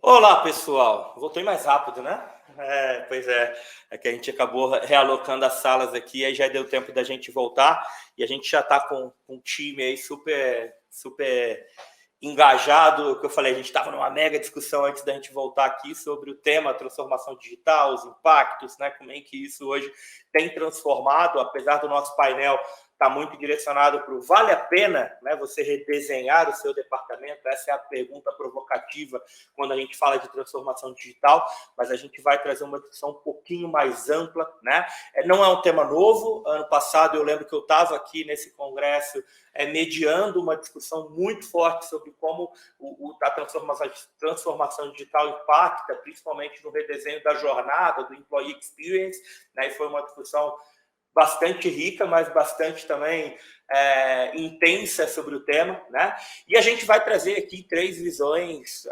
Olá, pessoal. Voltei mais rápido, né? Pois é que a gente acabou realocando as salas aqui, aí já deu tempo da gente voltar e a gente já está com um time aí super engajado. O que eu falei, a gente estava numa mega discussão antes da gente voltar aqui sobre o tema transformação digital, os impactos, né? Como é que isso hoje tem transformado, apesar do nosso painel está muito direcionado para o vale a pena, né, você redesenhar o seu departamento? Essa é a pergunta provocativa quando a gente fala de transformação digital, mas a gente vai trazer uma discussão um pouquinho mais ampla, né? Não é um tema novo. Ano passado eu lembro que eu estava aqui nesse congresso mediando uma discussão muito forte sobre como a transformação digital impacta, principalmente no redesenho da jornada, do employee experience, né? E foi uma discussão bastante rica, mas bastante também intensa sobre o tema, né? E a gente vai trazer aqui 3 visões,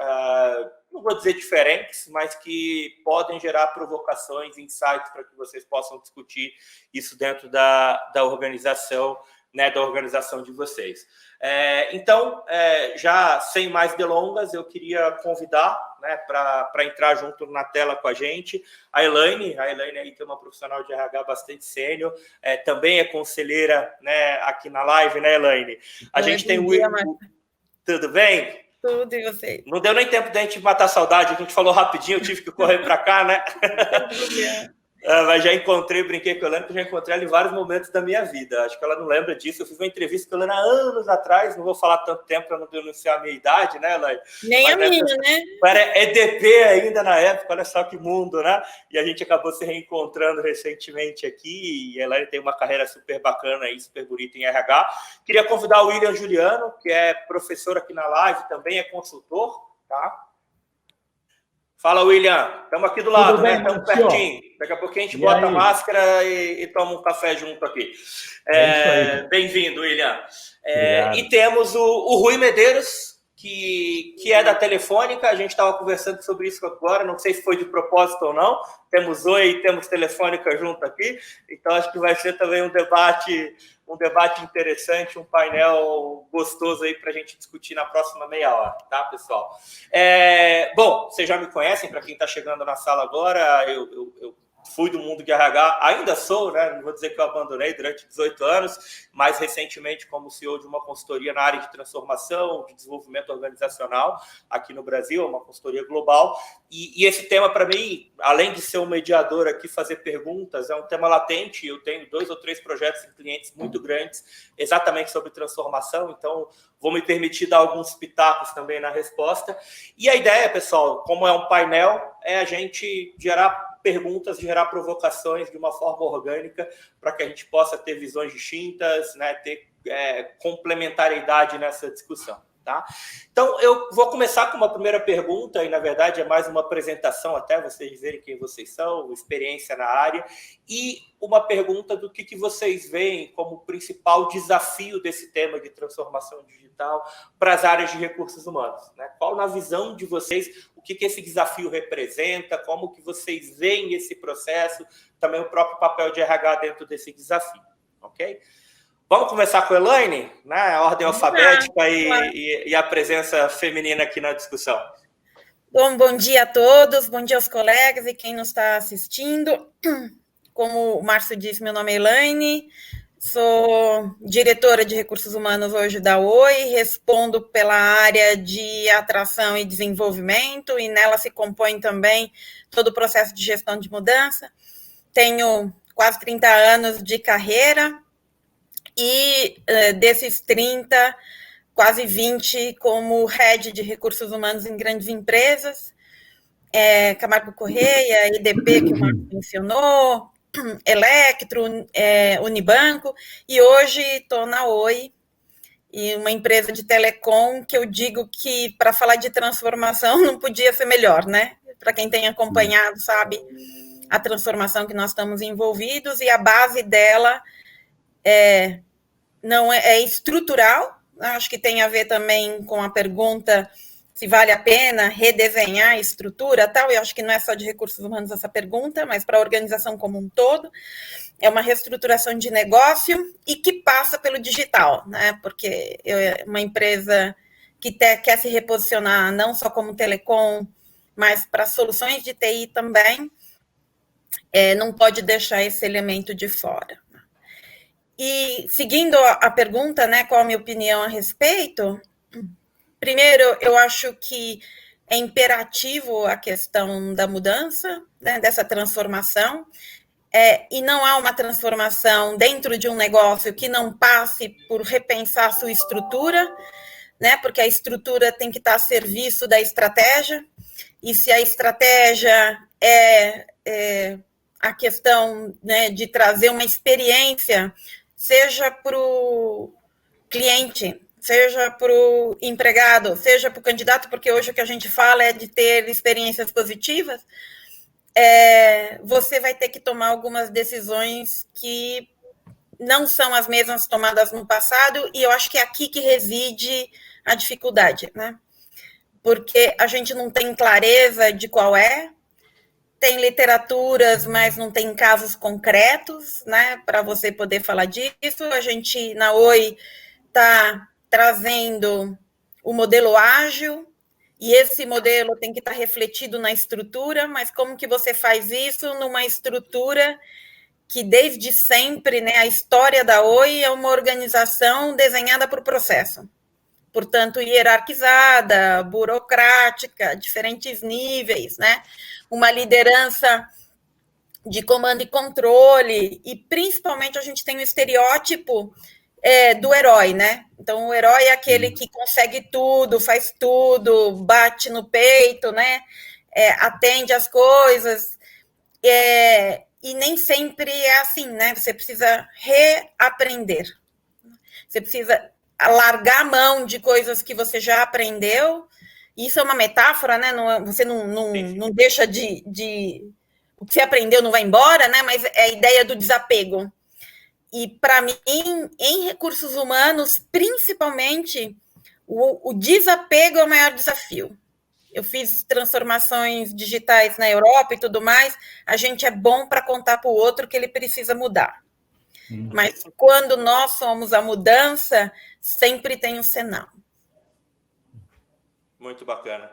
não vou dizer diferentes, mas que podem gerar provocações, insights para que vocês possam discutir isso dentro da organização, né, da organização de vocês. Então, já sem mais delongas, eu queria convidar, né, para entrar junto na tela com a gente a Elaine. A Elaine aí tem uma profissional de RH bastante sênior, também é conselheira, né, aqui na live, né, Elaine? A gente tem o... Tudo bem? Tudo, e você? Não deu nem tempo da gente matar a saudade, a gente falou rapidinho, eu tive que correr para cá, né? Mas já encontrei, brinquei com a Helena, que eu já encontrei ela em vários momentos da minha vida. Acho que ela não lembra disso. Eu fiz uma entrevista com a Helena há anos atrás, não vou falar tanto tempo para não denunciar a minha idade, né, Elaine? Nem a minha, né? Era EDP ainda na época, olha só que mundo, né? E a gente acabou se reencontrando recentemente aqui, e a Elaine tem uma carreira super bacana aí, super bonita em RH. Queria convidar o William Juliano, que é professor aqui na live, também é consultor, tá? Fala, William. Estamos aqui do lado, né? Estamos pertinho. Daqui a pouquinho a gente bota a máscara e toma um café junto aqui. Bem-vindo, William. E temos o Rui Medeiros, que é da Telefônica. A gente estava conversando sobre isso agora, não sei se foi de propósito ou não. Temos Oi e temos Telefônica junto aqui. Então, acho que vai ser também um debate interessante, um painel gostoso aí para a gente discutir na próxima meia hora, tá, pessoal? Bom, vocês já me conhecem, para quem está chegando na sala agora, eu fui do mundo de RH, ainda sou, né? Não vou dizer que eu abandonei durante 18 anos, mais recentemente como CEO de uma consultoria na área de transformação, de desenvolvimento organizacional aqui no Brasil, uma consultoria global. E esse tema, para mim, além de ser um mediador aqui, fazer perguntas, é um tema latente. Eu tenho 2 ou 3 projetos em clientes muito grandes, exatamente sobre transformação, então vou me permitir dar alguns pitacos também na resposta. E a ideia, pessoal, como é um painel, é a gente gerar perguntas, gerar provocações de uma forma orgânica para que a gente possa ter visões distintas, né, ter complementariedade nessa discussão. Tá? Então, eu vou começar com uma primeira pergunta, e na verdade é mais uma apresentação até vocês verem quem vocês são, experiência na área, e uma pergunta do que vocês veem como principal desafio desse tema de transformação digital para as áreas de recursos humanos, né? Qual, na visão de vocês, o que esse desafio representa, como que vocês veem esse processo, também o próprio papel de RH dentro desse desafio, ok? Vamos começar com a Elaine, né? A ordem alfabética e a presença feminina aqui na discussão. Bom dia a todos, bom dia aos colegas e quem nos está assistindo. Como o Márcio disse, meu nome é Elaine, sou diretora de recursos humanos hoje da Oi, respondo pela área de atração e desenvolvimento, e nela se compõe também todo o processo de gestão de mudança. Tenho quase 30 anos de carreira, e desses 30, quase 20 como head de recursos humanos em grandes empresas, Camargo Correia, EDP, que o Marcos mencionou, Electro, Unibanco, e hoje estou na Oi, e uma empresa de telecom que eu digo que, para falar de transformação, não podia ser melhor, né? Para quem tem acompanhado, sabe a transformação que nós estamos envolvidos, e a base dela não é estrutural. Acho que tem a ver também com a pergunta se vale a pena redesenhar a estrutura, tal. Eu acho que não é só de recursos humanos essa pergunta, mas para a organização como um todo. É uma reestruturação de negócio e que passa pelo digital, né? Porque é uma empresa que quer se reposicionar não só como telecom, mas para soluções de TI também, não pode deixar esse elemento de fora. E seguindo a pergunta, né, qual a minha opinião a respeito, primeiro, eu acho que é imperativo a questão da mudança, né, dessa transformação, e não há uma transformação dentro de um negócio que não passe por repensar a sua estrutura, né, porque a estrutura tem que estar a serviço da estratégia, e se a estratégia é a questão, né, de trazer uma experiência, seja para o cliente, seja para o empregado, seja para o candidato, porque hoje o que a gente fala é de ter experiências positivas, você vai ter que tomar algumas decisões que não são as mesmas tomadas no passado, e eu acho que é aqui que reside a dificuldade, né? Porque a gente não tem clareza de qual tem literaturas, mas não tem casos concretos, né, para você poder falar disso. A gente, na Oi, está trazendo o modelo ágil, e esse modelo tem que estar refletido na estrutura, mas como que você faz isso numa estrutura que desde sempre, né, a história da Oi é uma organização desenhada por processo, portanto, hierarquizada, burocrática, diferentes níveis, né? Uma liderança de comando e controle, e principalmente a gente tem o estereótipo do herói, né? Então, o herói é aquele que consegue tudo, faz tudo, bate no peito, né? Atende às coisas, e nem sempre é assim, né? Você precisa reaprender. Você precisa largar a mão de coisas que você já aprendeu. Isso é uma metáfora, né? Você não deixa de... O que você aprendeu não vai embora, né? Mas é a ideia do desapego. E, para mim, em recursos humanos, principalmente, o desapego é o maior desafio. Eu fiz transformações digitais na Europa e tudo mais. A gente é bom para contar para o outro que ele precisa mudar. Mas quando nós somos a mudança, sempre tem um sinal. Muito bacana.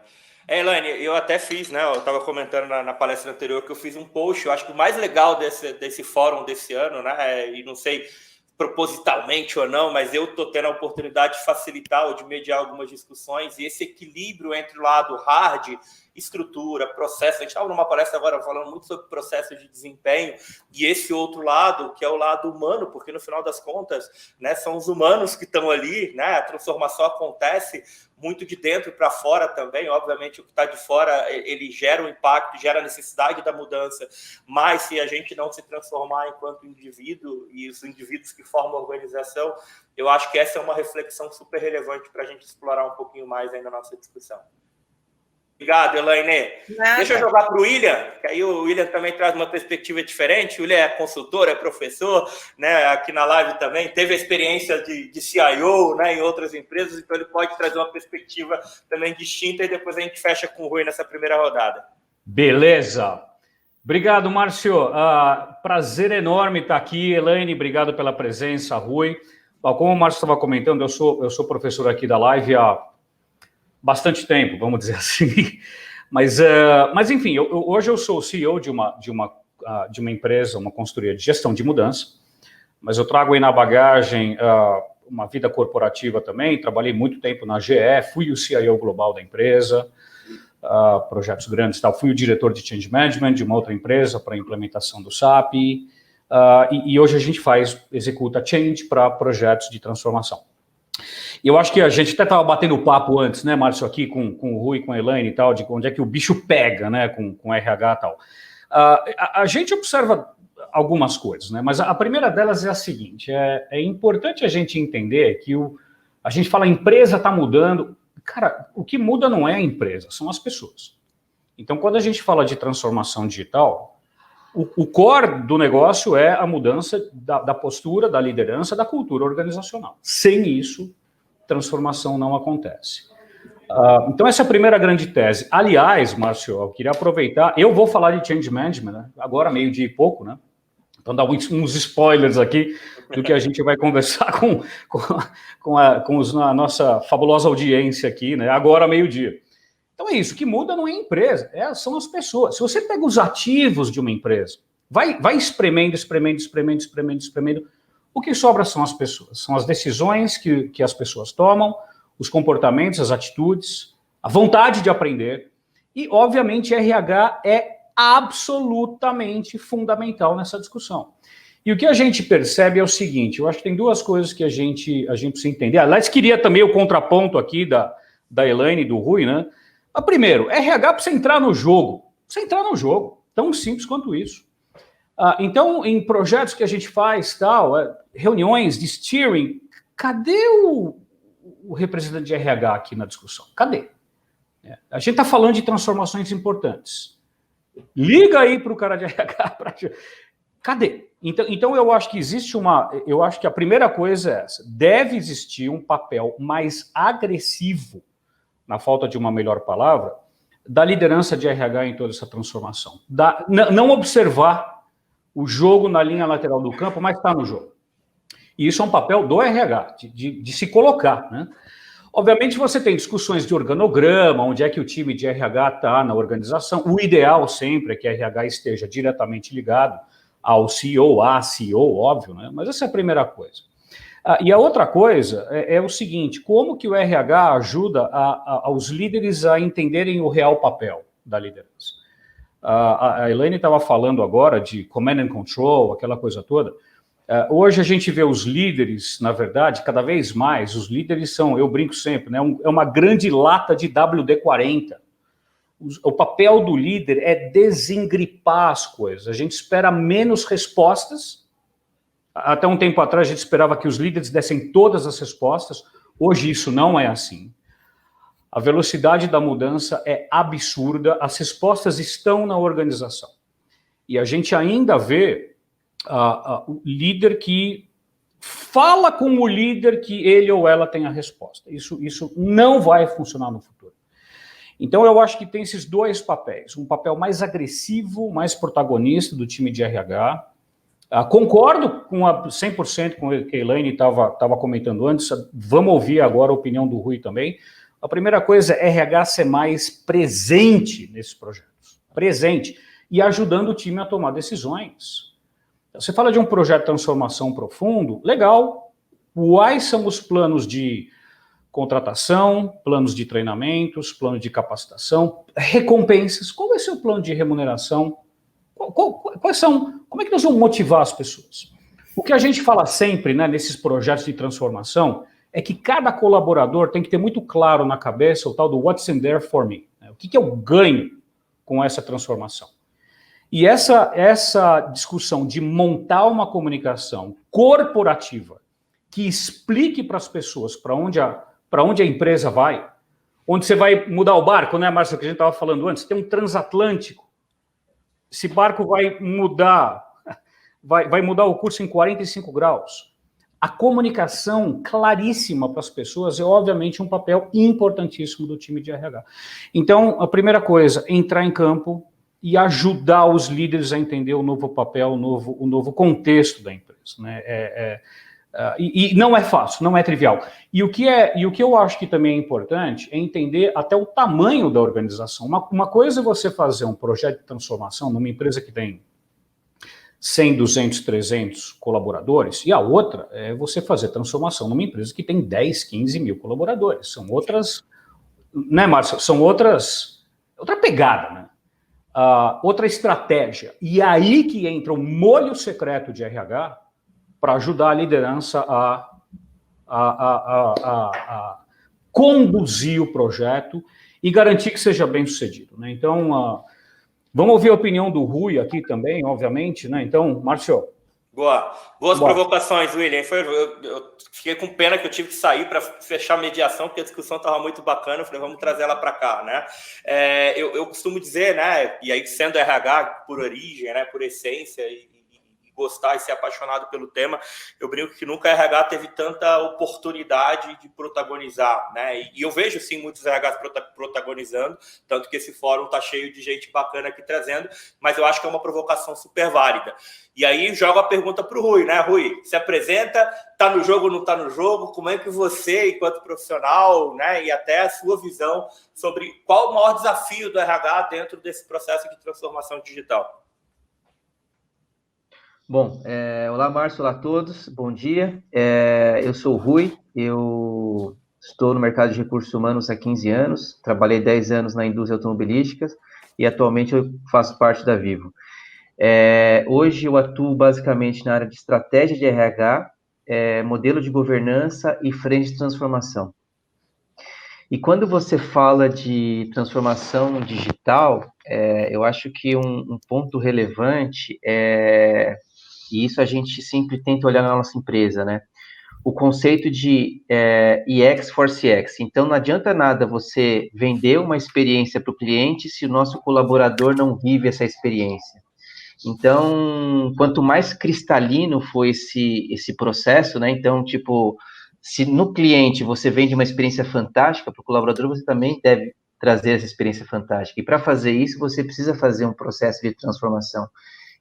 Elaine, eu até fiz, né? Eu estava comentando na palestra anterior que eu fiz um post. Eu acho que o mais legal desse fórum desse ano, né? E não sei propositalmente ou não, mas eu estou tendo a oportunidade de facilitar ou de mediar algumas discussões, e esse equilíbrio entre o lado hard, estrutura, processo. A gente estava numa palestra agora falando muito sobre processo de desempenho, e esse outro lado, que é o lado humano, porque no final das contas, né, são os humanos que estão ali, né, a transformação acontece muito de dentro para fora também. Obviamente, o que está de fora, ele gera um impacto, gera a necessidade da mudança, mas se a gente não se transformar enquanto indivíduo, e os indivíduos que formam a organização, eu acho que essa é uma reflexão super relevante para a gente explorar um pouquinho mais aí na nossa discussão. Obrigado, Elaine. Deixa eu jogar para o William, que aí o William também traz uma perspectiva diferente. O William é consultor, é professor, né, aqui na live também, teve a experiência de CIO, né, em outras empresas, então ele pode trazer uma perspectiva também distinta, e depois a gente fecha com o Rui nessa primeira rodada. Beleza. Obrigado, Márcio. Prazer enorme estar aqui. Elaine, obrigado pela presença. Rui. Bom, como o Márcio estava comentando, eu sou professor aqui da live há bastante tempo, vamos dizer assim. Mas enfim, hoje eu sou o CEO de uma empresa, uma consultoria de gestão de mudança, mas eu trago aí na bagagem uma vida corporativa também. Trabalhei muito tempo na GE, fui o CIO global da empresa, projetos grandes e tal. Fui o diretor de Change Management de uma outra empresa para a implementação do SAP, e hoje a gente executa Change para projetos de transformação. E eu acho que a gente até estava batendo papo antes, né, Márcio, aqui com o Rui, com a Elaine e tal, de onde é que o bicho pega, né, com RH e tal. A gente observa algumas coisas, né, mas a primeira delas é a seguinte: é importante a gente entender que a gente fala a empresa está mudando. Cara, o que muda não é a empresa, são as pessoas. Então, quando a gente fala de transformação digital, o core do negócio é a mudança da postura, da liderança, da cultura organizacional. Sem isso, transformação não acontece. Então, essa é a primeira grande tese. Aliás, Márcio, eu queria aproveitar, eu vou falar de Change Management, né? Agora, meio-dia e pouco, né? Então, dar uns spoilers aqui do que a gente vai conversar com a nossa fabulosa audiência aqui, né? Agora, meio-dia. Então é isso, o que muda não é a empresa, são as pessoas. Se você pega os ativos de uma empresa, vai espremendo, o que sobra são as pessoas, são as decisões que as pessoas tomam, os comportamentos, as atitudes, a vontade de aprender, e obviamente RH é absolutamente fundamental nessa discussão. E o que a gente percebe é o seguinte, eu acho que tem duas coisas que a gente precisa entender. Aliás, queria também o contraponto aqui da Elaine e do Rui, né? Mas primeiro, RH precisa entrar no jogo. Precisa entrar no jogo. Tão simples quanto isso. Então, em projetos que a gente faz, reuniões de steering, cadê o representante de RH aqui na discussão? Cadê? A gente está falando de transformações importantes. Liga aí para o cara de RH. Cadê? Então, eu acho que eu acho que a primeira coisa é essa. Deve existir um papel mais agressivo, na falta de uma melhor palavra, da liderança de RH em toda essa transformação. Não observar o jogo na linha lateral do campo, mas está no jogo. E isso é um papel do RH, de se colocar, né? Obviamente, você tem discussões de organograma, onde é que o time de RH está na organização. O ideal sempre é que a RH esteja diretamente ligado ao CEO, à CEO, óbvio, né? Mas essa é a primeira coisa. E a outra coisa é o seguinte, como que o RH ajuda aos líderes a entenderem o real papel da liderança? A Elaine estava falando agora de command and control, aquela coisa toda. Hoje a gente vê os líderes, na verdade, cada vez mais, os líderes são, eu brinco sempre, né, é uma grande lata de WD-40. O papel do líder é desengripar as coisas. A gente espera menos respostas. Até um tempo atrás, a gente esperava que os líderes dessem todas as respostas. Hoje, isso não é assim. A velocidade da mudança é absurda. As respostas estão na organização. E a gente ainda vê o líder que fala com o líder que ele ou ela tem a resposta. Isso não vai funcionar no futuro. Então, eu acho que tem esses dois papéis. Um papel mais agressivo, mais protagonista do time de RH. Concordo com 100% com o que a Elaine estava comentando antes. Vamos ouvir agora a opinião do Rui também. A primeira coisa é RH ser mais presente nesses projetos. Presente. E ajudando o time a tomar decisões. Você fala de um projeto de transformação profundo, legal. Quais são os planos de contratação, planos de treinamentos, plano de capacitação, recompensas? Qual vai ser o plano de remuneração? Quais são? Como é que nós vamos motivar as pessoas? O que a gente fala sempre, né, nesses projetos de transformação é que cada colaborador tem que ter muito claro na cabeça o tal do what's in there for me. Né? O que eu ganho com essa transformação? E essa discussão de montar uma comunicação corporativa que explique para as pessoas para onde a empresa vai, onde você vai mudar o barco, né, Márcio, que a gente estava falando antes, tem um transatlântico. Esse barco vai mudar o curso em 45 graus. A comunicação claríssima para as pessoas é, obviamente, um papel importantíssimo do time de RH. Então, a primeira coisa, entrar em campo e ajudar os líderes a entender o novo papel, o novo contexto da empresa. Né? E não é fácil, não é trivial. E o que eu acho que também é importante é entender até o tamanho da organização. Uma coisa é você fazer um projeto de transformação numa empresa que tem 100, 200, 300 colaboradores, e a outra é você fazer transformação numa empresa que tem 10, 15 mil colaboradores. São outras, né, Márcio? São outra pegada, né? Outra estratégia. E aí que entra o molho secreto de RH para ajudar a liderança a conduzir o projeto e garantir que seja bem sucedido. Né? Então, vamos ouvir a opinião do Rui aqui também, obviamente. Né? Então, Márcio. Boas provocações, William. Eu fiquei com pena que eu tive que sair para fechar a mediação, porque a discussão estava muito bacana. Eu falei, vamos trazer ela para cá, né? Eu costumo dizer, né? E aí, sendo RH por origem, né? Por essência, e gostar e ser apaixonado pelo tema. Eu brinco que nunca a RH teve tanta oportunidade de protagonizar, né? E eu vejo, sim, muitos RHs protagonizando, tanto que esse fórum está cheio de gente bacana aqui trazendo, mas eu acho que é uma provocação super válida. E aí jogo a pergunta para o Rui, né? Rui, se apresenta, está no jogo ou não está no jogo? Como é que você, enquanto profissional, né, e até a sua visão sobre qual o maior desafio do RH dentro desse processo de transformação digital? Bom, olá, Márcio, olá a todos, bom dia. Eu sou o Rui, eu estou no mercado de recursos humanos há 15 anos, trabalhei 10 anos na indústria automobilística e atualmente eu faço parte da Vivo. Hoje eu atuo basicamente na área de estratégia de RH, modelo de governança e frente de transformação. E quando você fala de transformação digital, eu acho que um ponto relevante e isso a gente sempre tenta olhar na nossa empresa, né? O conceito de EX for CX. Então, não adianta nada você vender uma experiência para o cliente se o nosso colaborador não vive essa experiência. Então, quanto mais cristalino for esse processo, né? Então, tipo, se no cliente você vende uma experiência fantástica para o colaborador, você também deve trazer essa experiência fantástica. E para fazer isso, você precisa fazer um processo de transformação.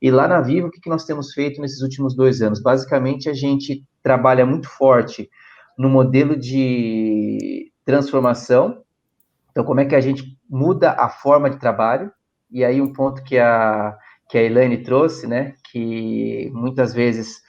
E lá na Vivo, o que nós temos feito nesses últimos 2 anos? Basicamente, a gente trabalha muito forte no modelo de transformação. Então, como é que a gente muda a forma de trabalho? E aí, um ponto que a Elaine trouxe, né? Que muitas vezes,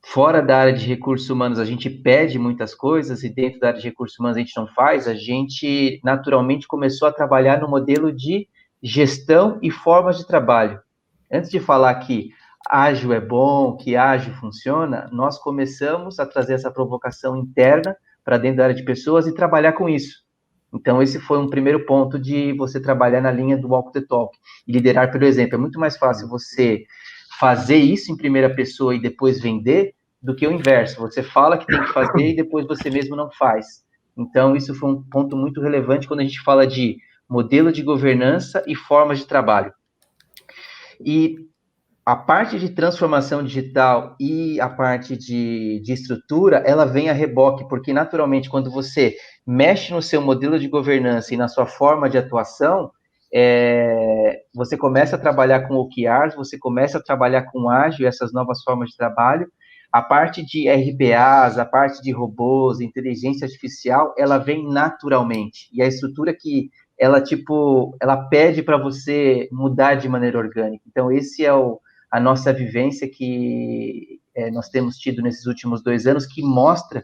fora da área de recursos humanos, a gente pede muitas coisas e dentro da área de recursos humanos a gente não faz. A gente, naturalmente, começou a trabalhar no modelo de gestão e formas de trabalho. Antes de falar que ágil é bom, que ágil funciona, nós começamos a trazer essa provocação interna para dentro da área de pessoas e trabalhar com isso. Então, esse foi um primeiro ponto de você trabalhar na linha do walk the talk e liderar pelo exemplo. É muito mais fácil você fazer isso em primeira pessoa e depois vender do que o inverso. Você fala que tem que fazer e depois você mesmo não faz. Então, isso foi um ponto muito relevante quando a gente fala de modelo de governança e formas de trabalho. E a parte de transformação digital e a parte de estrutura, ela vem a reboque, porque naturalmente, quando você mexe no seu modelo de governança e na sua forma de atuação, você começa a trabalhar com OKRs, você começa a trabalhar com ágil, essas novas formas de trabalho. A parte de RPAs, a parte de robôs, inteligência artificial, ela vem naturalmente. E a estrutura que ela pede para você mudar de maneira orgânica. Então, esse é a nossa vivência que nós temos tido nesses últimos 2 anos, que mostra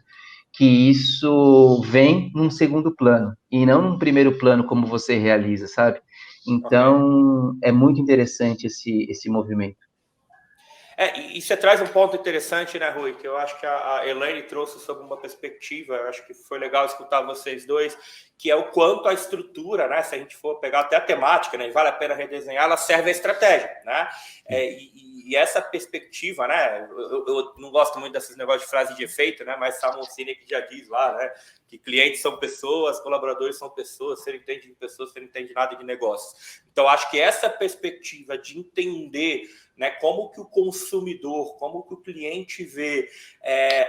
que isso vem num segundo plano, e não num primeiro plano como você realiza, sabe? Então, é muito interessante esse movimento. E você traz um ponto interessante, né, Rui, que eu acho que a Elaine trouxe sobre uma perspectiva, eu acho que foi legal escutar vocês dois, que é o quanto a estrutura, né, se a gente for pegar até a temática, né, e vale a pena redesenhar, ela serve à estratégia, né, e essa perspectiva, né, eu não gosto muito desses negócios de frase de efeito, né, mas Simon Sinek já diz lá, né, que clientes são pessoas, colaboradores são pessoas, você não entende de pessoas, você não entende nada de negócios. Então, acho que essa perspectiva de entender, né, como que o consumidor, como que o cliente vê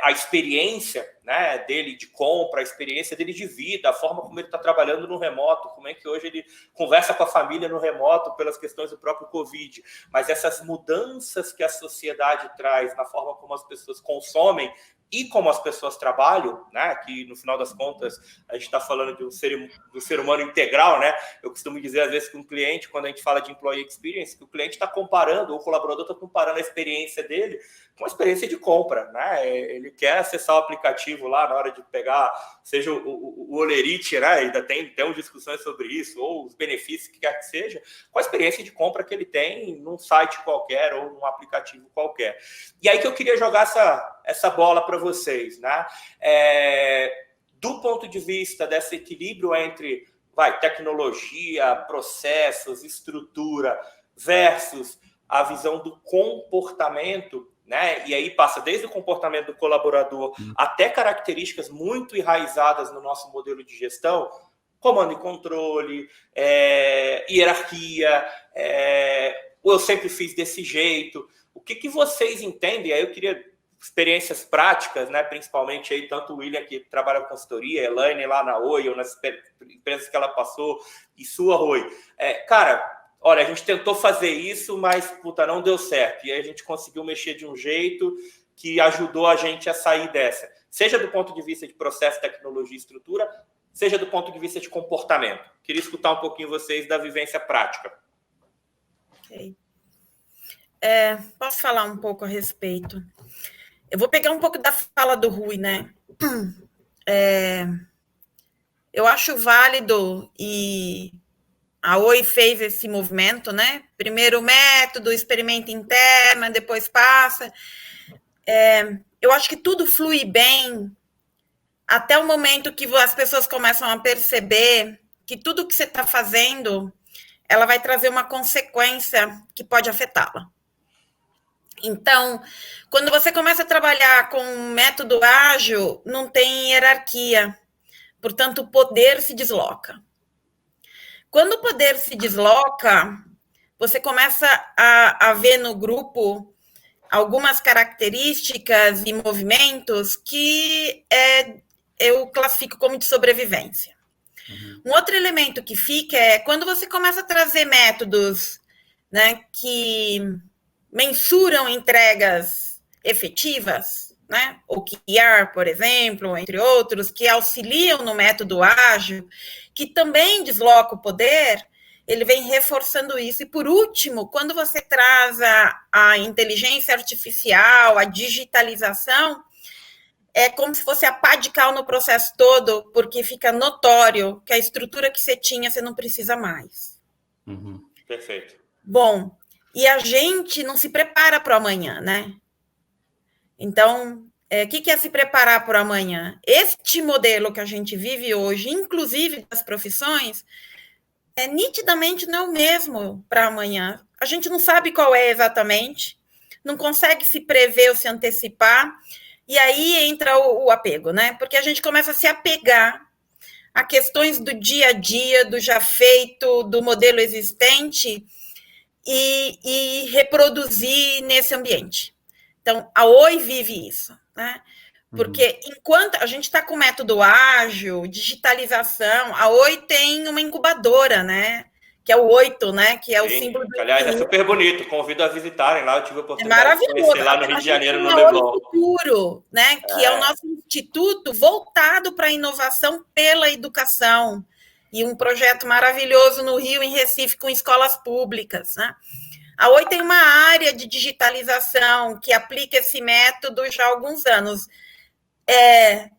a experiência, né, dele de compra, a experiência dele de vida, a forma como ele está trabalhando no remoto, como é que hoje ele conversa com a família no remoto pelas questões do próprio Covid, mas essas mudanças que a sociedade traz na forma como as pessoas consomem e como as pessoas trabalham, né, que no final das contas a gente está falando de um ser humano integral, né? Eu costumo dizer às vezes com o cliente, quando a gente fala de employee experience, que o cliente está comparando, o colaborador está comparando a experiência dele com a experiência de compra, né? Ele quer acessar o aplicativo lá na hora de pegar, seja o Olerite, né? Ainda tem discussões sobre isso, ou os benefícios que quer que seja, com a experiência de compra que ele tem num site qualquer ou num aplicativo qualquer. E aí que eu queria jogar essa bola para vocês, né? Do ponto de vista desse equilíbrio entre tecnologia, processos, estrutura versus a visão do comportamento, né? E aí passa desde o comportamento do colaborador até características muito enraizadas no nosso modelo de gestão, comando e controle, hierarquia, eu sempre fiz desse jeito. O que vocês entendem? Aí eu queria experiências práticas, né? Principalmente aí, tanto o William, que trabalha com consultoria, a Elaine lá na Oi, ou nas empresas que ela passou, e sua, Rui. Cara, olha, a gente tentou fazer isso, mas, puta, não deu certo. E aí a gente conseguiu mexer de um jeito que ajudou a gente a sair dessa. Seja do ponto de vista de processo, tecnologia e estrutura, seja do ponto de vista de comportamento. Queria escutar um pouquinho vocês da vivência prática. Ok. Posso falar um pouco a respeito? Eu vou pegar um pouco da fala do Rui, né? Eu acho válido, e a Oi fez esse movimento, né? Primeiro método, experimento interno, depois passa. Eu acho que tudo flui bem até o momento que as pessoas começam a perceber que tudo que você está fazendo, ela vai trazer uma consequência que pode afetá-la. Então, quando você começa a trabalhar com um método ágil, não tem hierarquia, portanto, o poder se desloca. Quando o poder se desloca, você começa a ver no grupo algumas características e movimentos que eu classifico como de sobrevivência. Um outro elemento que fica é quando você começa a trazer métodos, né, que mensuram entregas efetivas, né, o OKR, por exemplo, entre outros, que auxiliam no método ágil, que também desloca o poder, ele vem reforçando isso. E, por último, quando você traz a inteligência artificial, a digitalização, é como se fosse a pá de cal no processo todo, porque fica notório que a estrutura que você tinha, você não precisa mais. Perfeito. Bom, e a gente não se prepara para o amanhã, né? Então, o que é se preparar para o amanhã? Este modelo que a gente vive hoje, inclusive das profissões, nitidamente não é o mesmo para amanhã. A gente não sabe qual é exatamente, não consegue se prever ou se antecipar, e aí entra o apego, né? Porque a gente começa a se apegar a questões do dia a dia, do já feito, do modelo existente, e reproduzir nesse ambiente. Então, a Oi vive isso, né? Porque enquanto a gente está com método ágil, digitalização, a Oi tem uma incubadora, né? Que é o 8, né? Que é o símbolo do... Aliás, é super bonito, convido a visitarem lá, eu tive a oportunidade de conhecer lá no Rio de Janeiro, no Leblon. O Futuro, né? Que é o nosso instituto voltado para a inovação pela educação, e um projeto maravilhoso no Rio, em Recife, com escolas públicas, né? A Oi tem uma área de digitalização que aplica esse método já há alguns anos.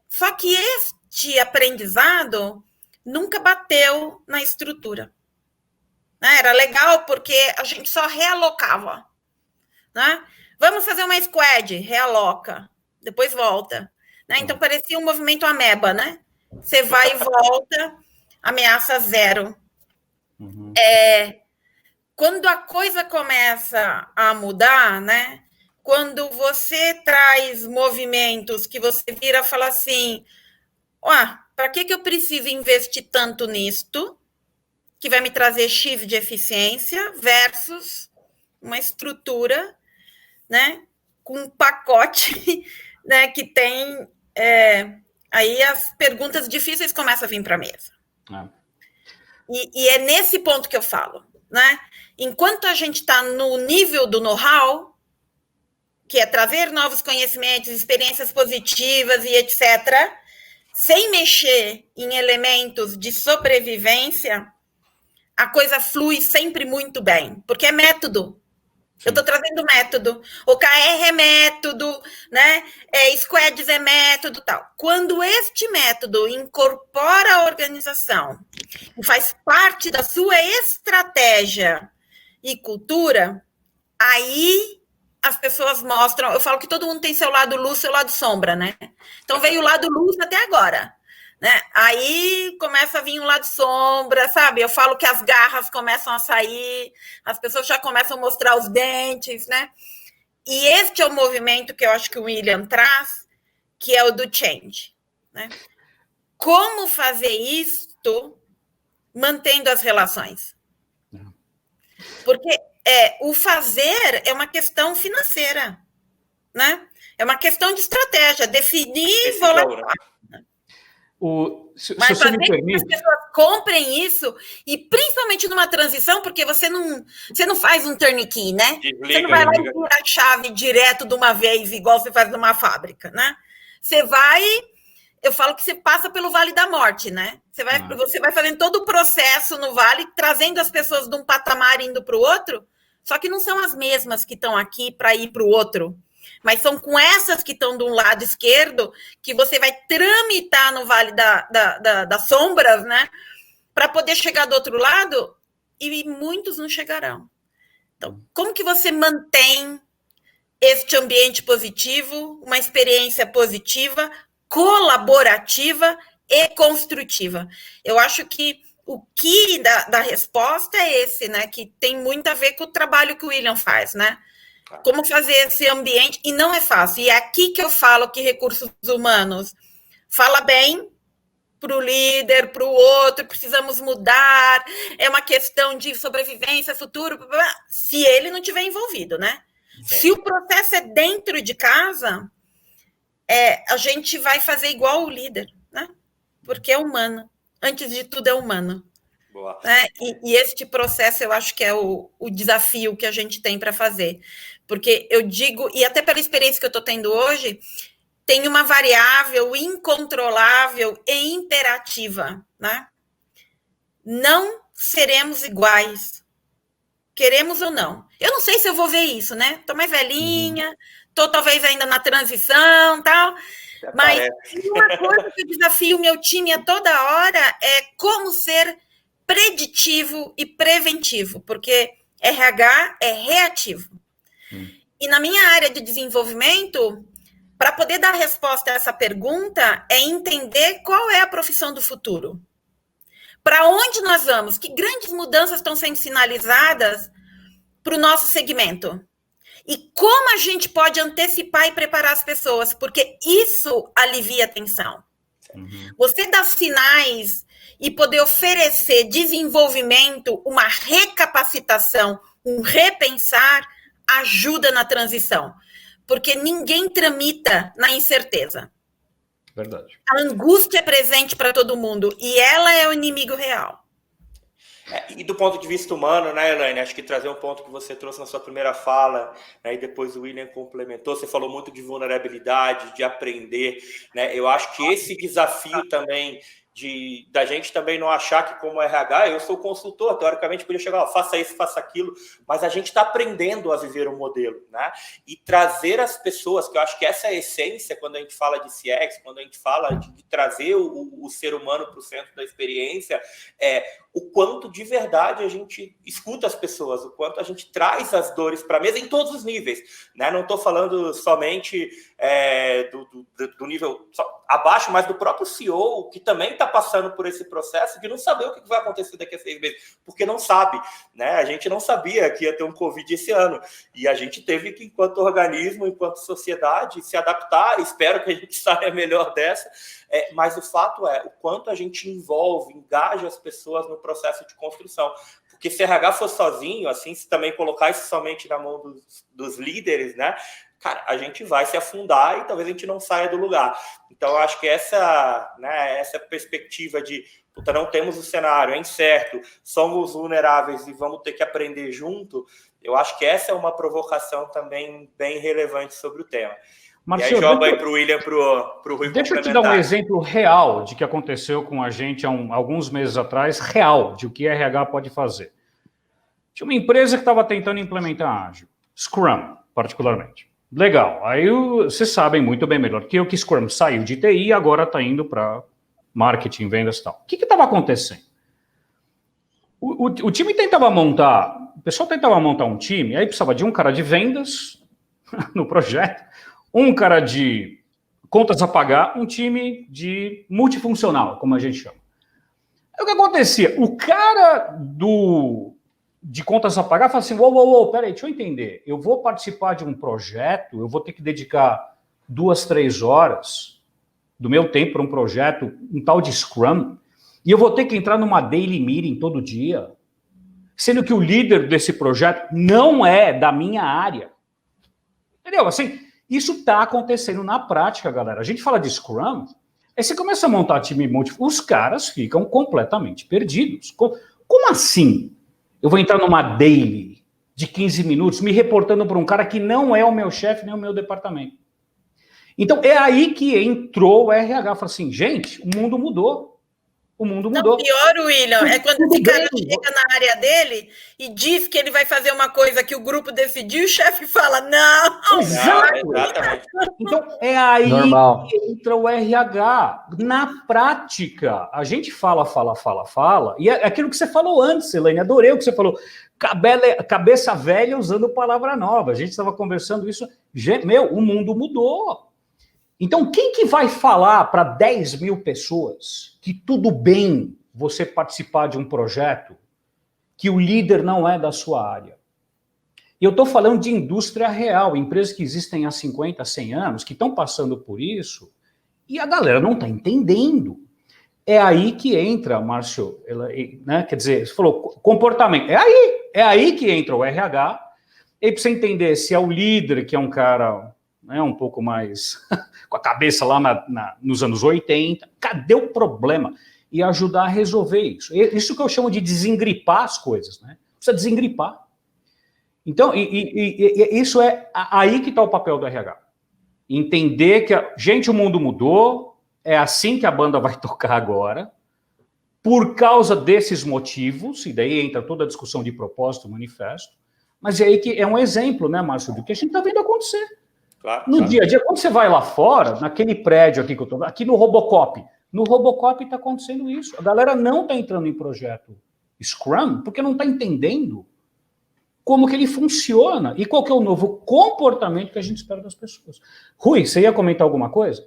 Só que este aprendizado nunca bateu na estrutura. Né? Era legal porque a gente só realocava. Né? Vamos fazer uma squad, realoca, depois volta. Né? Então, parecia um movimento ameba, né? Você vai e volta, ameaça zero. Quando a coisa começa a mudar, né? Quando você traz movimentos que você vira e fala assim, para que eu preciso investir tanto nisto, que vai me trazer X de eficiência, versus uma estrutura, né? Com um pacote, né? Que tem... aí as perguntas difíceis começam a vir para a mesa. E é nesse ponto que eu falo, né? Enquanto a gente está no nível do know-how, que é trazer novos conhecimentos, experiências positivas e etc., sem mexer em elementos de sobrevivência, a coisa flui sempre muito bem, porque é método. Eu estou trazendo método. OKR é método, né? Squads é método, tal. Quando este método incorpora a organização e faz parte da sua estratégia e cultura, aí as pessoas mostram... Eu falo que todo mundo tem seu lado luz, seu lado sombra, né? Então, veio o lado luz até agora. Né? Aí começa a vir um lado sombra, sabe? Eu falo que as garras começam a sair, as pessoas já começam a mostrar os dentes, né? E este é o movimento que eu acho que o William traz, que é o do change. Né? Como fazer isto mantendo as relações? Porque o fazer é uma questão financeira, né? É uma questão de estratégia, definir, vou lá. Mas fazer que as pessoas comprem isso, e principalmente numa transição, porque você não faz um turnkey, né? Você não vai lá e vira a chave direto de uma vez, igual você faz numa fábrica, né? Você vai, eu falo que você passa pelo Vale da Morte, né? Você vai fazendo todo o processo no Vale, trazendo as pessoas de um patamar indo para o outro, só que não são as mesmas que estão aqui para ir para o outro. Mas são com essas que estão do lado esquerdo que você vai tramitar no Vale das Sombras, né? Para poder chegar do outro lado, e muitos não chegarão. Então, como que você mantém este ambiente positivo, uma experiência positiva, colaborativa e construtiva? Eu acho que o que da resposta é esse, né? Que tem muito a ver com o trabalho que o William faz, né? Como fazer esse ambiente, e não é fácil. E é aqui que eu falo que recursos humanos fala bem para o líder, para o outro, precisamos mudar, é uma questão de sobrevivência, futuro, se ele não estiver envolvido, né? Se o processo é dentro de casa, a gente vai fazer igual o líder, né? Porque é humano. Antes de tudo, é humano. Né? E este processo, eu acho que é o desafio que a gente tem para fazer. Porque eu digo, e até pela experiência que eu estou tendo hoje, tem uma variável incontrolável e imperativa, né? Não seremos iguais, queremos ou não. Eu não sei se eu vou ver isso, né? Estou mais velhinha, estou talvez ainda na transição, tal. Mas uma coisa que eu desafio o meu time a toda hora é como ser preditivo e preventivo, porque RH é reativo. E na minha área de desenvolvimento, para poder dar resposta a essa pergunta, é entender qual é a profissão do futuro. Para onde nós vamos? Que grandes mudanças estão sendo sinalizadas para o nosso segmento? E como a gente pode antecipar e preparar as pessoas? Porque isso alivia a tensão. Você dá sinais e poder oferecer desenvolvimento, uma recapacitação, um repensar, ajuda na transição. Porque ninguém tramita na incerteza. Verdade. A angústia é presente para todo mundo e ela é o inimigo real. E do ponto de vista humano, né, Elaine? Acho que trazer um ponto que você trouxe na sua primeira fala, né, e depois o William complementou, você falou muito de vulnerabilidade, de aprender, né? Eu acho que esse desafio também da gente também não achar que como RH, eu sou consultor, teoricamente podia chegar, faça isso, faça aquilo, mas a gente está aprendendo a viver um modelo, né? E trazer as pessoas, que eu acho que essa é a essência quando a gente fala de CX, quando a gente fala de trazer o ser humano para o centro da experiência, o quanto de verdade a gente escuta as pessoas, o quanto a gente traz as dores para a mesa em todos os níveis, né? Não estou falando somente do nível abaixo, mas do próprio CEO, que também está passando por esse processo de não saber o que vai acontecer daqui a 6 meses, porque não sabe, né? A gente não sabia que ia ter um Covid esse ano, e a gente teve que, enquanto organismo, enquanto sociedade, se adaptar. Espero que a gente saia melhor dessa, mas o fato é o quanto a gente engaja as pessoas no processo de construção. Porque se RH for sozinho, assim, se também colocar isso somente na mão dos líderes, né? Cara, a gente vai se afundar e talvez a gente não saia do lugar. Então, eu acho que essa perspectiva de não temos o cenário, é incerto, somos vulneráveis e vamos ter que aprender junto, eu acho que essa é uma provocação também bem relevante sobre o tema. Marcelo, e aí joga aí para o William, para o Rui. Deixa eu te dar um exemplo real de que aconteceu com a gente há alguns meses atrás, real, de o que RH pode fazer. Tinha uma empresa que estava tentando implementar Ágil, Scrum, particularmente. Legal, aí vocês sabem muito bem melhor que eu que Scrum saiu de TI e agora está indo para marketing, vendas e tal. O que estava acontecendo? O time tentava montar, o pessoal tentava montar um time, aí precisava de um cara de vendas no projeto, um cara de contas a pagar, um time de multifuncional, como a gente chama. Aí o que acontecia? O cara de contas a pagar fala assim, uou, peraí, deixa eu entender. Eu vou participar de um projeto, eu vou ter que dedicar 2, 3 horas do meu tempo para um projeto, um tal de Scrum, e eu vou ter que entrar numa daily meeting todo dia. sendo que o líder desse projeto não é da minha área. Entendeu? Assim, isso está acontecendo na prática, galera. A gente fala de Scrum, aí você começa a montar time múltiplo, os caras ficam completamente perdidos. Como assim? Eu vou entrar numa daily de 15 minutos me reportando para um cara que não é o meu chefe nem o meu departamento. Então, é aí que entrou o RH. Fala assim, gente, o mundo mudou. O mundo mudou. Não, pior, William, é quando esse cara chega na área dele e diz que ele vai fazer uma coisa que o grupo decidiu e o chefe fala, não. Exatamente. Então, é aí Normal. que entra o RH. Na prática, a gente fala, e é aquilo que você falou antes, Elaine, adorei o que você falou. Cabeça velha usando palavra nova. A gente estava conversando isso. Meu, o mundo mudou. Então, quem que vai falar para 10 mil pessoas que tudo bem você participar de um projeto que o líder não é da sua área? E eu estou falando de indústria real, empresas que existem há 50, 100 anos, que estão passando por isso, e a galera não está entendendo. É aí que entra, Márcio, né? Quer dizer, você falou comportamento. É aí que entra o RH, e para você entender se é o líder, que é um cara... um pouco mais com a cabeça lá nos anos 80, cadê o problema? E ajudar a resolver isso. Isso que eu chamo de desengripar as coisas, né? Precisa desengripar. Então, isso é aí que está o papel do RH. Entender que, gente, o mundo mudou, é assim que a banda vai tocar agora, por causa desses motivos, e daí entra toda a discussão de propósito, manifesto, mas é aí que é um exemplo, né, Márcio, do que a gente está vendo acontecer. No dia a dia, quando você vai lá fora, naquele prédio aqui que eu estou, aqui no Robocop está acontecendo isso. A galera não está entrando em projeto Scrum porque não está entendendo como que ele funciona e qual que é o novo comportamento que a gente espera das pessoas. Rui, você ia comentar alguma coisa?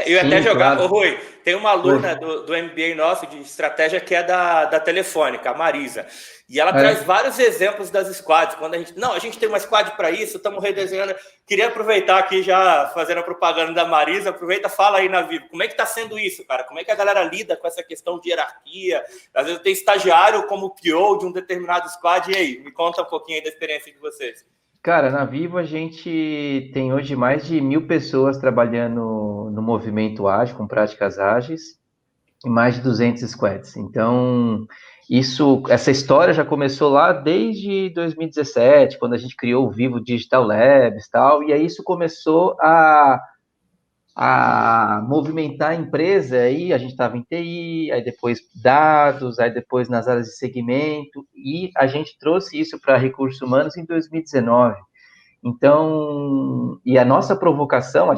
Eu ia até jogar, claro. Rui, tem uma aluna do MBA nosso de estratégia que é da Telefônica, a Marisa, e ela traz vários exemplos das squads. Quando a gente tem uma squad para isso, estamos redesenhando. Queria aproveitar aqui já fazendo a propaganda da Marisa, aproveita, fala aí na Vivo, como é que está sendo isso, cara? Como é que a galera lida com essa questão de hierarquia? Às vezes tem estagiário como PO de um determinado squad, e aí? Me conta um pouquinho aí da experiência de vocês. Cara, na Vivo a gente tem hoje mais de 1.000 pessoas trabalhando no movimento ágil, com práticas ágeis, e mais de 200 squads. Então, essa história já começou lá desde 2017, quando a gente criou o Vivo Digital Labs e tal, e aí isso começou a movimentar a empresa, aí a gente estava em TI, aí depois dados, aí depois nas áreas de segmento, e a gente trouxe isso para recursos humanos em 2019. Então, e a nossa provocação,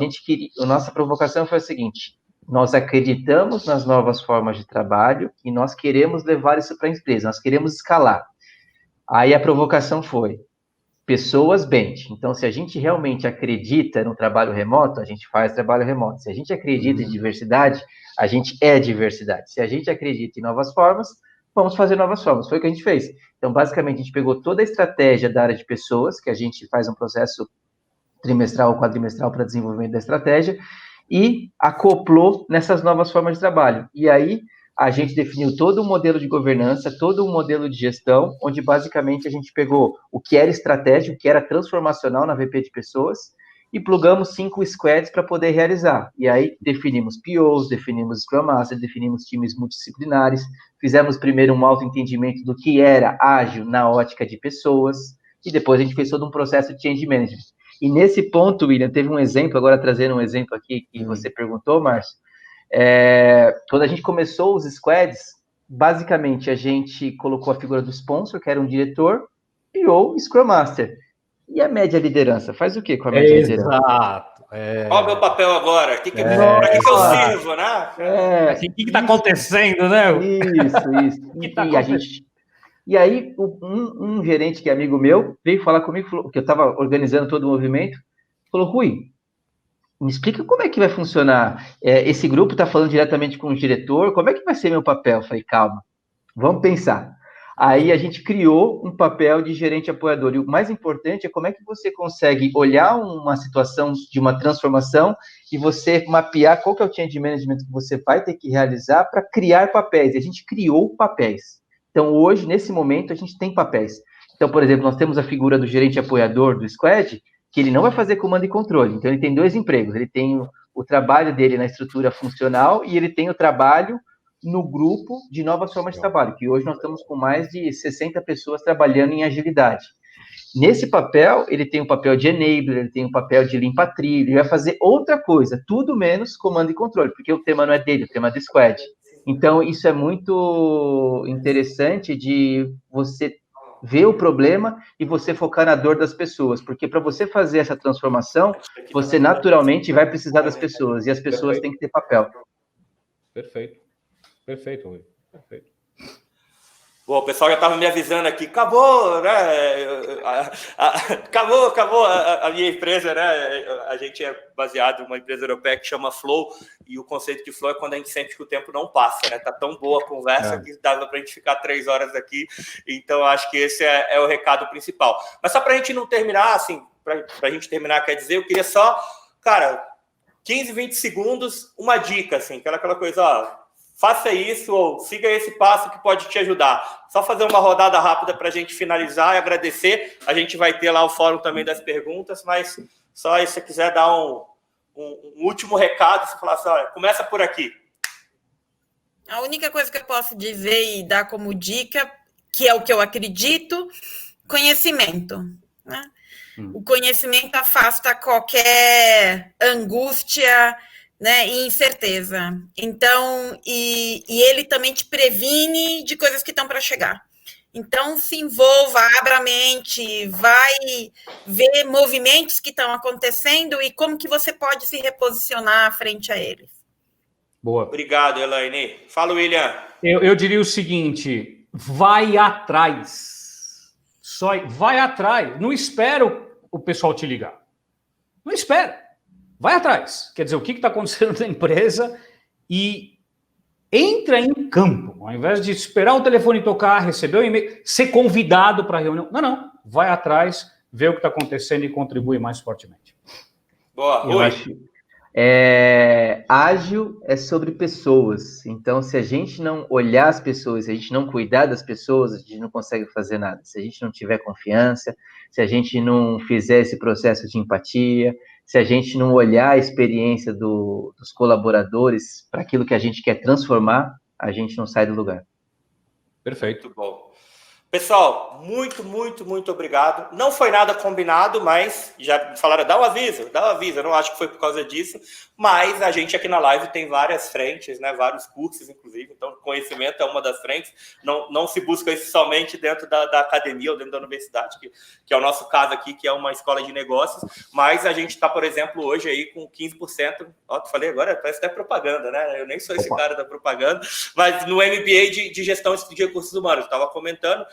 nossa provocação foi a seguinte: nós acreditamos nas novas formas de trabalho e nós queremos levar isso para a empresa, nós queremos escalar. Aí a provocação foi: pessoas bench. Então, se a gente realmente acredita no trabalho remoto, a gente faz trabalho remoto. Se a gente acredita em diversidade, a gente é diversidade. Se a gente acredita em novas formas, vamos fazer novas formas. Foi o que a gente fez. Então, basicamente, a gente pegou toda a estratégia da área de pessoas, que a gente faz um processo trimestral ou quadrimestral para desenvolvimento da estratégia, e acoplou nessas novas formas de trabalho. E aí, a gente definiu todo um modelo de governança, todo um modelo de gestão, onde basicamente a gente pegou o que era estratégico, o que era transformacional na VP de pessoas, e plugamos 5 squads para poder realizar. E aí definimos POs, definimos Scrum Master, definimos times multidisciplinares, fizemos primeiro um autoentendimento do que era ágil na ótica de pessoas, e depois a gente fez todo um processo de change management. E nesse ponto, William, teve um exemplo, agora trazendo um exemplo aqui que você perguntou, Márcio. Quando a gente começou os squads, basicamente a gente colocou a figura do sponsor, que era um diretor, PO, Scrum Master. E a média liderança? Faz o que com a média liderança? Exato. Qual é o meu papel agora? Para que eu sirvo, né? O que está acontecendo, né? Isso. E aí, um gerente que é amigo meu veio falar comigo, falou, que eu estava organizando todo o movimento, falou: Rui, me explica como é que vai funcionar. Esse grupo está falando diretamente com o diretor, como é que vai ser meu papel? Eu falei: calma, vamos pensar. Aí a gente criou um papel de gerente apoiador. E o mais importante é como é que você consegue olhar uma situação de uma transformação e você mapear qual que é o change management que você vai ter que realizar para criar papéis. E a gente criou papéis. Então, hoje, nesse momento, a gente tem papéis. Então, por exemplo, nós temos a figura do gerente apoiador do squad, que ele não vai fazer comando e controle. Então, ele tem 2 empregos. Ele tem o trabalho dele na estrutura funcional e ele tem o trabalho no grupo de novas formas de trabalho, que hoje nós estamos com mais de 60 pessoas trabalhando em agilidade. Nesse papel, ele tem o papel de enabler, ele tem o papel de limpa-trilho, ele vai fazer outra coisa, tudo menos comando e controle, porque o tema não é dele, o tema é do squad. Então, isso é muito interessante de você ver o problema e você focar na dor das pessoas, porque para você fazer essa transformação, você naturalmente vai precisar das pessoas, e as pessoas têm que ter papel. Perfeito. Perfeito, Rui. Perfeito. Bom, o pessoal já estava me avisando aqui, acabou, né? Acabou a minha empresa, né? A gente é baseado em uma empresa europeia que chama Flow, e o conceito de Flow é quando a gente sente que o tempo não passa, né? Tá tão boa a conversa que dava para a gente ficar 3 horas aqui, então acho que esse é o recado principal. Mas só para a gente não terminar, assim, para a gente terminar, quer dizer, eu queria só, cara, 15, 20 segundos, uma dica, assim, aquela coisa, ó, faça isso ou siga esse passo que pode te ajudar. Só fazer uma rodada rápida para a gente finalizar e agradecer. A gente vai ter lá o fórum também das perguntas, mas só se você quiser dar um último recado, você falar assim, olha, começa por aqui. A única coisa que eu posso dizer e dar como dica, que é o que eu acredito, conhecimento, né? O conhecimento afasta qualquer angústia, né, e incerteza. Então, e ele também te previne de coisas que estão para chegar. Então, se envolva, abra a mente, vai ver movimentos que estão acontecendo e como que você pode se reposicionar frente a eles. Boa. Obrigado, Elaine. Fala, William. Eu diria o seguinte, vai atrás. Só vai atrás. Não espera o pessoal te ligar. Não espera. Vai atrás. Quer dizer, o que está acontecendo na empresa e entra em campo. Ao invés de esperar o telefone tocar, receber o e-mail, ser convidado para a reunião. Não. Vai atrás, vê o que está acontecendo e contribui mais fortemente. Boa, eu acho. Ágil é sobre pessoas. Então, se a gente não olhar as pessoas, se a gente não cuidar das pessoas, a gente não consegue fazer nada. Se a gente não tiver confiança, se a gente não fizer esse processo de empatia, se a gente não olhar a experiência dos colaboradores para aquilo que a gente quer transformar, a gente não sai do lugar. Perfeito. Muito bom. Pessoal, muito obrigado. Não foi nada combinado, mas já falaram, dá um aviso. Eu não acho que foi por causa disso, mas a gente aqui na live tem várias frentes, né? Vários cursos, inclusive. Então, conhecimento é uma das frentes. Não se busca isso somente dentro da academia ou dentro da universidade, que é o nosso caso aqui, que é uma escola de negócios. Mas a gente está, por exemplo, hoje aí com 15%. Ó, tu falei agora, parece até propaganda, né? Eu nem sou esse cara da propaganda, mas no MBA de gestão de recursos humanos, eu estava comentando.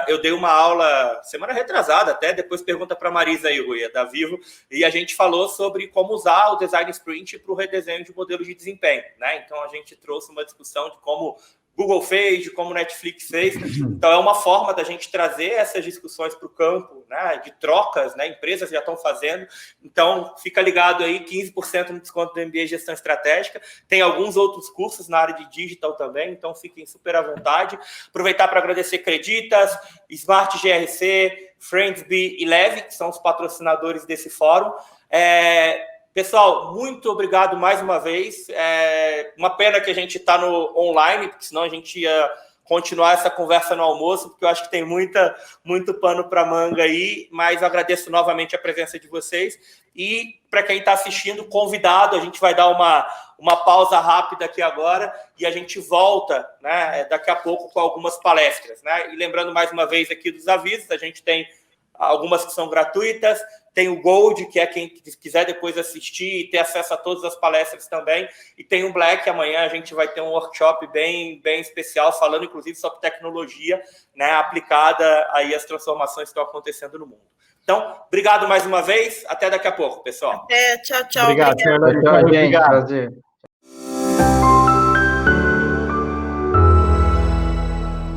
Eu dei uma aula semana retrasada, até depois pergunta para a Marisa aí, Rui, da Vivo, e a gente falou sobre como usar o Design Sprint para o redesenho de modelos de desempenho, né? Então a gente trouxe uma discussão de como Google fez, de como Netflix fez. Então é uma forma da gente trazer essas discussões para o campo, né, de trocas, né? Empresas já estão fazendo. Então fica ligado aí, 15% no desconto do MBA Gestão Estratégica. Tem alguns outros cursos na área de digital também, então fiquem super à vontade. Aproveitar para agradecer Creditas, Smart GRC, Friendsbe e Leve, que são os patrocinadores desse fórum. Pessoal, muito obrigado mais uma vez. Uma pena que a gente está no online, porque senão a gente ia continuar essa conversa no almoço, porque eu acho que tem muito pano para manga aí, mas eu agradeço novamente a presença de vocês. E para quem está assistindo, convidado, a gente vai dar uma pausa rápida aqui agora e a gente volta, né, daqui a pouco com algumas palestras, né? E lembrando mais uma vez aqui dos avisos, a gente tem algumas que são gratuitas, tem o Gold, que é quem quiser depois assistir e ter acesso a todas as palestras também, e tem o Black, amanhã a gente vai ter um workshop bem especial, falando inclusive sobre tecnologia, né, aplicada aí às transformações que estão acontecendo no mundo. Então, obrigado mais uma vez, até daqui a pouco, pessoal. Tchau. Obrigado, Tchau, gente. Prazer.